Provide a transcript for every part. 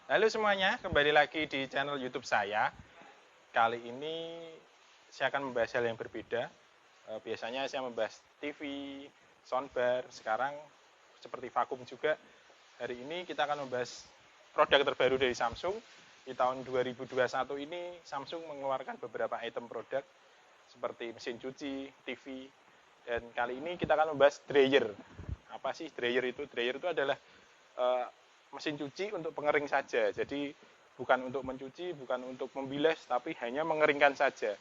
Halo semuanya, kembali lagi di channel YouTube saya. Kali ini saya akan membahas hal yang berbeda. Biasanya saya membahas TV, soundbar, sekarang seperti vakum juga. Hari ini kita akan membahas produk terbaru dari Samsung. Di tahun 2021 ini Samsung mengeluarkan beberapa item produk seperti mesin cuci, TV, dan kali ini kita akan membahas dryer. Apa sih dryer itu? Dryer itu adalah uh, mesin cuci untuk pengering saja. Jadi bukan untuk mencuci, bukan untuk membilas, tapi hanya mengeringkan saja.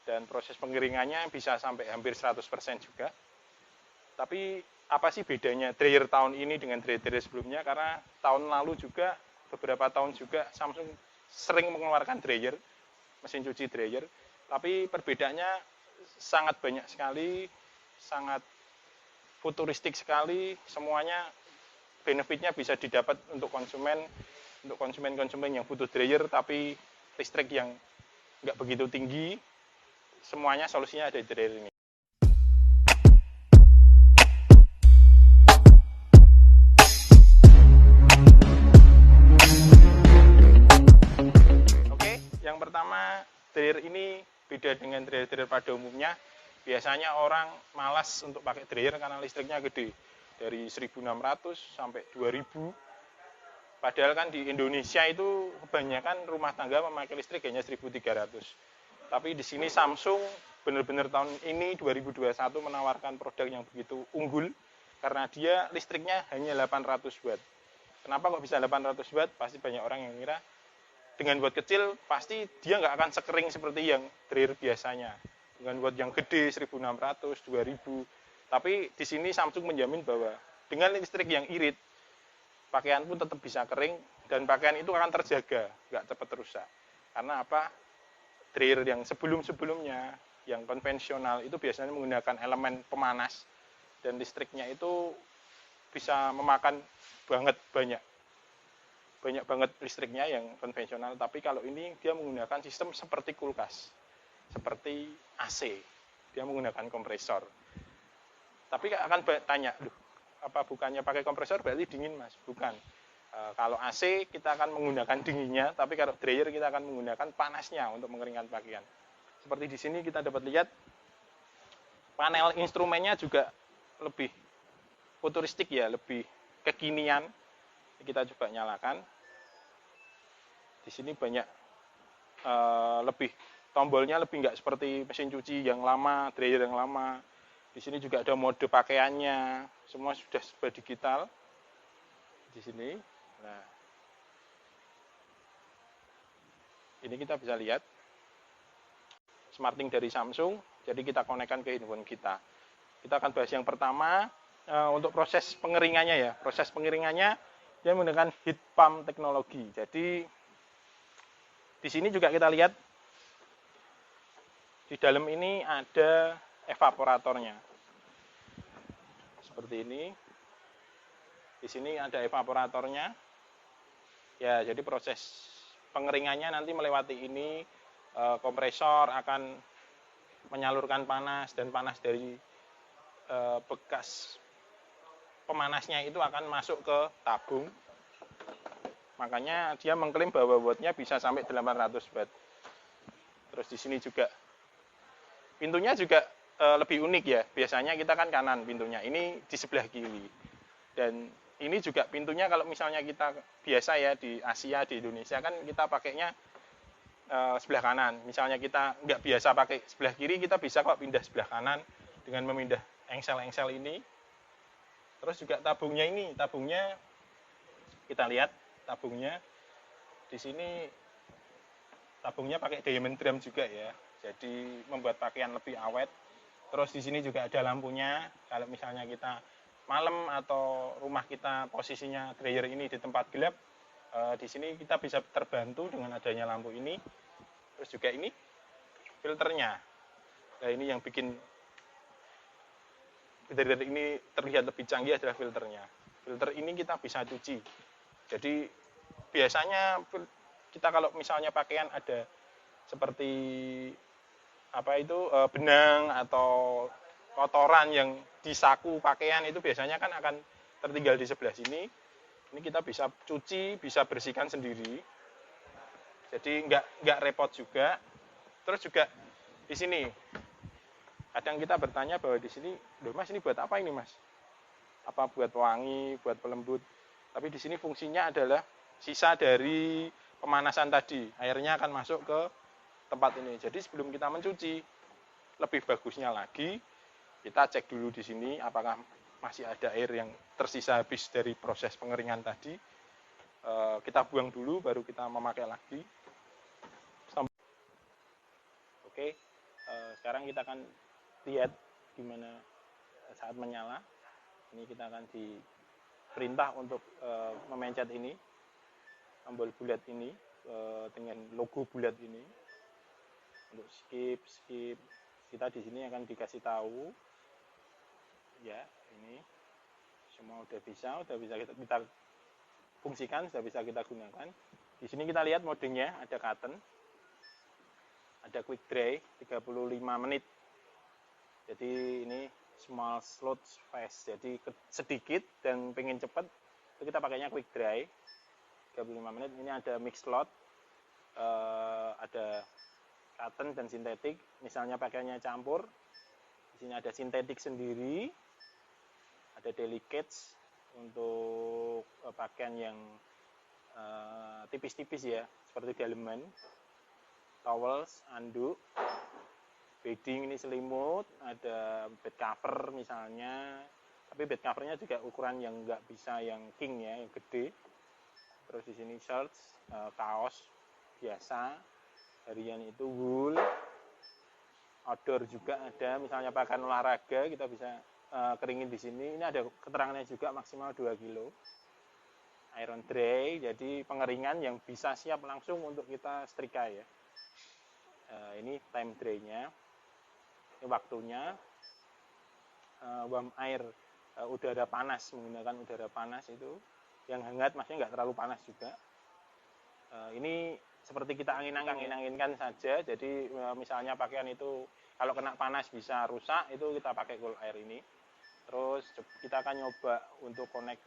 Dan proses pengeringannya bisa sampai hampir 100% juga. Tapi apa sih bedanya dryer tahun ini dengan dryer sebelumnya? Karena tahun lalu juga, beberapa tahun juga Samsung sering mengeluarkan dryer, mesin cuci dryer. Tapi perbedaannya sangat banyak sekali, sangat futuristik sekali, semuanya benefitnya bisa didapat untuk konsumen yang butuh dryer tapi listrik yang nggak begitu tinggi, semuanya solusinya ada di dryer ini. Oke, yang pertama, dryer ini beda dengan dryer pada umumnya. Biasanya orang malas untuk pakai dryer karena listriknya gede, dari 1.600 sampai 2.000. Padahal kan di Indonesia itu kebanyakan rumah tangga memakai listrik hanya 1.300. Tapi di sini Samsung benar-benar tahun ini 2021 menawarkan produk yang begitu unggul karena dia listriknya hanya 800 watt. Kenapa kok bisa 800 watt? Pasti banyak orang yang kira dengan watt kecil pasti dia nggak akan sekering seperti yang dryer biasanya. Dengan watt yang gede 1.600, 2.000. Tapi di sini Samsung menjamin bahwa dengan listrik yang irit, pakaian pun tetap bisa kering dan pakaian itu akan terjaga, nggak cepat rusak. Karena apa? Dryer yang sebelum-sebelumnya, yang konvensional itu biasanya menggunakan elemen pemanas dan listriknya itu bisa memakan banyak banget listriknya yang konvensional. Tapi kalau ini dia menggunakan sistem seperti kulkas, seperti AC, dia menggunakan kompresor. Tapi akan tanya, apa bukannya pakai kompresor berarti dingin mas? Bukan. Kalau AC kita akan menggunakan dinginnya, tapi kalau dryer kita akan menggunakan panasnya untuk mengeringkan pakaian. Seperti di sini kita dapat lihat panel instrumennya juga lebih futuristik ya, lebih kekinian. Kita coba nyalakan. Di sini banyak lebih tombolnya lebih nggak seperti mesin cuci yang lama, dryer yang lama. Di sini juga ada mode pakaiannya, semua sudah serba digital. Di sini, nah ini kita bisa lihat SmartThings dari Samsung. Jadi kita konekkan ke handphone kita. Kita akan bahas yang pertama untuk proses pengeringannya ya. Proses pengeringannya dia menggunakan heat pump teknologi. Jadi di sini juga kita lihat di dalam ini ada evaporatornya. Seperti ini. Di sini ada evaporatornya. Ya, jadi proses pengeringannya nanti melewati ini, kompresor akan menyalurkan panas dan panas dari bekas pemanasnya itu akan masuk ke tabung. Makanya dia mengklaim bahwa wattnya bisa sampai 800 watt. Terus di sini juga pintunya juga lebih unik ya. Biasanya kita kan kanan pintunya, ini di sebelah kiri. Dan ini juga pintunya kalau misalnya kita biasa ya di Asia, di Indonesia kan kita pakainya sebelah kanan. Misalnya kita nggak biasa pakai sebelah kiri, kita bisa kok pindah sebelah kanan dengan memindah engsel-engsel ini. Terus juga tabungnya ini, tabungnya kita lihat tabungnya di sini tabungnya pakai diamond drum juga ya. Jadi membuat pakaian lebih awet. Terus di sini juga ada lampunya. Kalau misalnya kita malam atau rumah kita posisinya dryer ini di tempat gelap, di sini kita bisa terbantu dengan adanya lampu ini. Terus juga ini filternya. Nah ini yang bikin dryer ini terlihat lebih canggih adalah filternya. Filter ini kita bisa cuci. Jadi biasanya kita kalau misalnya pakaian ada seperti apa itu benang atau kotoran yang di saku pakaian itu biasanya kan akan tertinggal di sebelah sini. Ini kita bisa cuci, bisa bersihkan sendiri. Jadi nggak repot juga. Terus juga di sini, kadang kita bertanya bahwa di sini, loh Mas ini buat apa ini Mas? Apa buat wangi, buat pelembut? Tapi di sini fungsinya adalah sisa dari pemanasan tadi. Airnya akan masuk ke tempat ini. Jadi sebelum kita mencuci, lebih bagusnya lagi kita cek dulu di sini apakah masih ada air yang tersisa habis dari proses pengeringan tadi. Kita buang dulu, baru kita memakai lagi. Oke, sekarang kita akan lihat gimana saat menyala. Ini kita akan diperintah untuk memencet ini, tombol bulat ini dengan logo bulat ini. Untuk skip, kita di sini akan dikasih tahu, ya ini semua udah bisa kita fungsikan, sudah bisa kita gunakan. Di sini kita lihat modenya, ada cotton, ada quick dry 35 menit. Jadi ini small slot fast, jadi sedikit dan pengen cepat itu kita pakainya quick dry 35 menit. Ini ada mix slot, ada cotton dan sintetik. Misalnya pakainya campur, di sini ada sintetik sendiri, ada delicates untuk pakaian yang tipis-tipis ya, seperti daleman, towels, anduk, bedding ini selimut, ada bed cover misalnya, tapi bed covernya juga ukuran yang nggak bisa yang king ya, yang gede. Terus di sini shirts, kaos biasa, harian itu wool, outdoor juga ada, misalnya pakaian olahraga kita bisa keringin di sini. Ini ada keterangannya juga maksimal 2 kilo. Iron dry, jadi pengeringan yang bisa siap langsung untuk kita setrika ya. Ini time dry-nya. Ini waktunya. Warm air, udara panas, menggunakan udara panas itu yang hangat, maksudnya nggak terlalu panas juga. Ini seperti kita angin-anginkan saja. Jadi misalnya pakaian itu kalau kena panas bisa rusak, itu kita pakai cool air ini. Terus kita akan nyoba untuk connect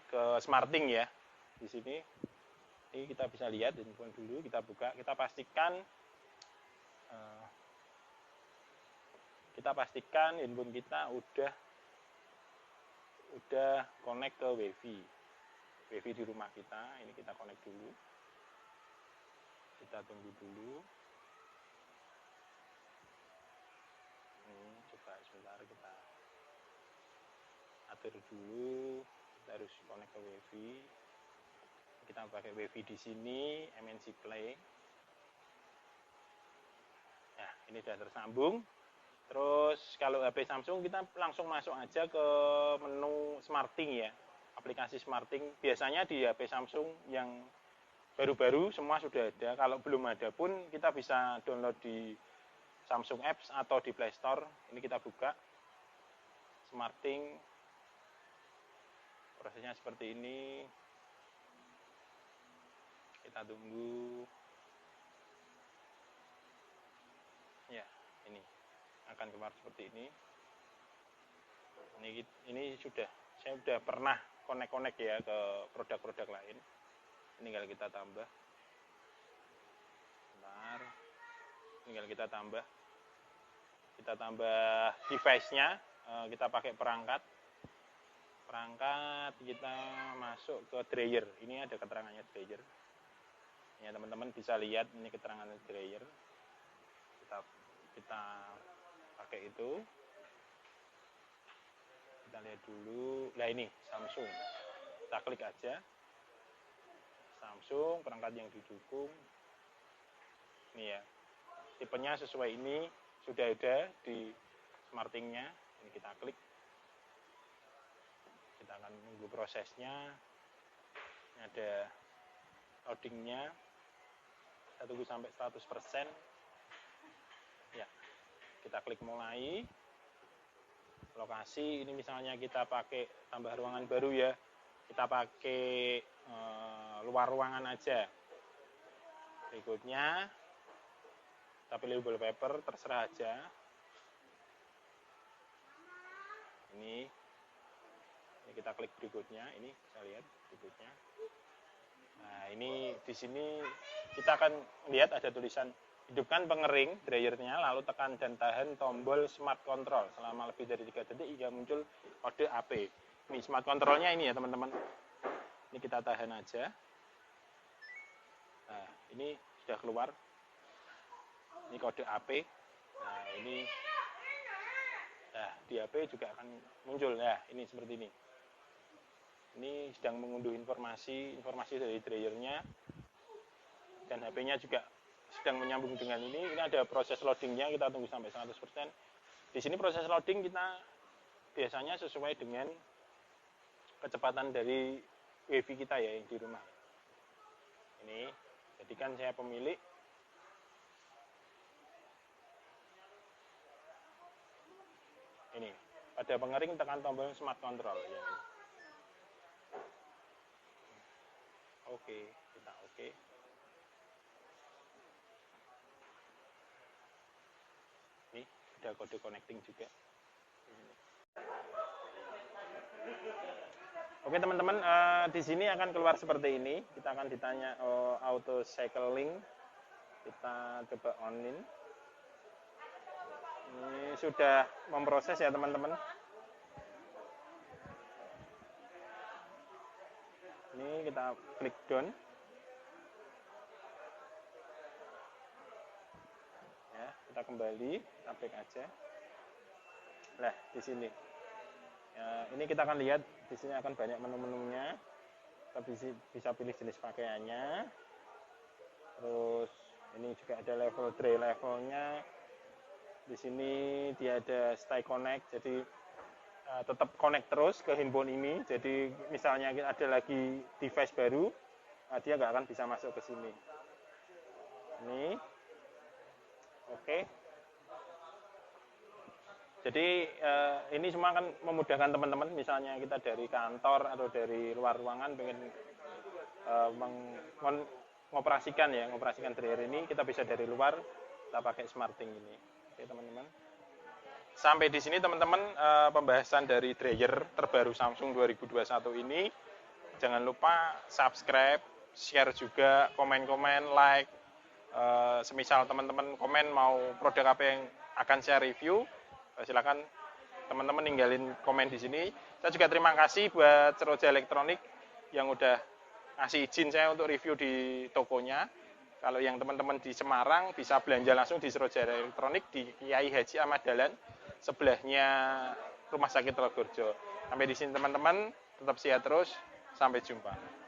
ke smarting ya. Di sini ini kita bisa lihat handphone dulu, kita buka, kita pastikan handphone kita udah connect ke wifi di rumah kita. Ini kita connect dulu, kita tunggu dulu. Ini coba sebentar, kita atur dulu. Kita harus connect ke wifi. Kita pakai wifi di sini, MNC Play. Nah, ini sudah tersambung. Terus kalau HP Samsung kita langsung masuk aja ke menu Smarting ya, aplikasi Smarting. Biasanya di HP Samsung yang baru-baru semua sudah ada. Kalau belum ada pun kita bisa download di Samsung Apps atau di Play Store. Ini kita buka Smarting, prosesnya seperti ini. Kita tunggu. Ya, ini akan keluar seperti ini. Ini saya sudah pernah connect ya ke produk-produk lain. Ini tinggal kita tambah. Bentar. Tinggal kita tambah. Kita tambah device-nya, kita pakai perangkat. Kita masuk ke dryer. Ini ada keterangannya dryer. Ya, teman-teman bisa lihat ini keterangan dryer. Kita pakai itu. Kita lihat dulu. Nah, ini Samsung. Kita klik aja. Samsung, perangkat yang didukung. Ini ya. Tipenya sesuai ini sudah ada di Smarting-nya. Ini kita klik. Kita akan menunggu prosesnya. Ini ada loading-nya. Kita tunggu sampai 100%. Ya, kita klik mulai. Lokasi, ini misalnya kita pakai tambah ruangan baru ya. Kita pakai luar ruangan aja. Berikutnya, kita pilih wallpaper, terserah aja. Ini Kita klik berikutnya, ini bisa lihat berikutnya. Nah, ini di sini kita akan lihat ada tulisan hidupkan pengering dryernya, lalu tekan dan tahan tombol smart control selama lebih dari 3 detik hingga muncul kode AP. Ini smart controlnya ini ya teman-teman. Ini kita tahan aja. Nah, ini sudah keluar. Ini kode AP. Nah, ini di HP juga akan muncul ya, ini seperti ini. Ini sedang mengunduh informasi dari dryernya, dan HP-nya juga sedang menyambung dengan ini. Ini ada proses loadingnya, kita tunggu sampai 100%. Di sini proses loading kita biasanya sesuai dengan kecepatan dari WiFi kita ya yang di rumah. Ini, jadi kan saya pemilik. Ini, pada pengering tekan tombol smart control ya. Oke, kita oke. Ini ada kode connecting juga. Oke teman-teman, di sini akan keluar seperti ini. Kita akan ditanya auto cycling. Kita coba on-in. Ini sudah memproses ya teman-teman. Ini kita klik down. Ya, kita kembali, kita back aja. Nah, di sini. Ya, ini kita akan lihat di sini akan banyak menu-menunya. Kita bisa pilih jenis pakaiannya. Terus ini juga ada level dry levelnya. Di sini dia ada stay connect, jadi tetap connect terus ke handphone ini. Jadi misalnya ada lagi device baru, dia nggak akan bisa masuk ke sini. Ini, oke. Jadi ini semua akan memudahkan teman-teman. Misalnya kita dari kantor atau dari luar ruangan pengen mengoperasikan dryer ini, kita bisa dari luar, kita pakai SmartThing ini. Oke teman-teman. Sampai di sini teman-teman pembahasan dari dryer terbaru Samsung 2021 ini. Jangan lupa subscribe, share juga, komen-komen, like. Semisal teman-teman komen mau produk apa yang akan saya review, silakan teman-teman ninggalin komen di sini. Saya juga terima kasih buat Seroja Elektronik yang udah ngasih izin saya untuk review di tokonya. Kalau yang teman-teman di Semarang bisa belanja langsung di Seroja Elektronik di Kiai Haji Ahmad Dahlan, sebelahnya Rumah Sakit Logorjo. Sampai di sini teman-teman, tetap sehat terus, sampai jumpa.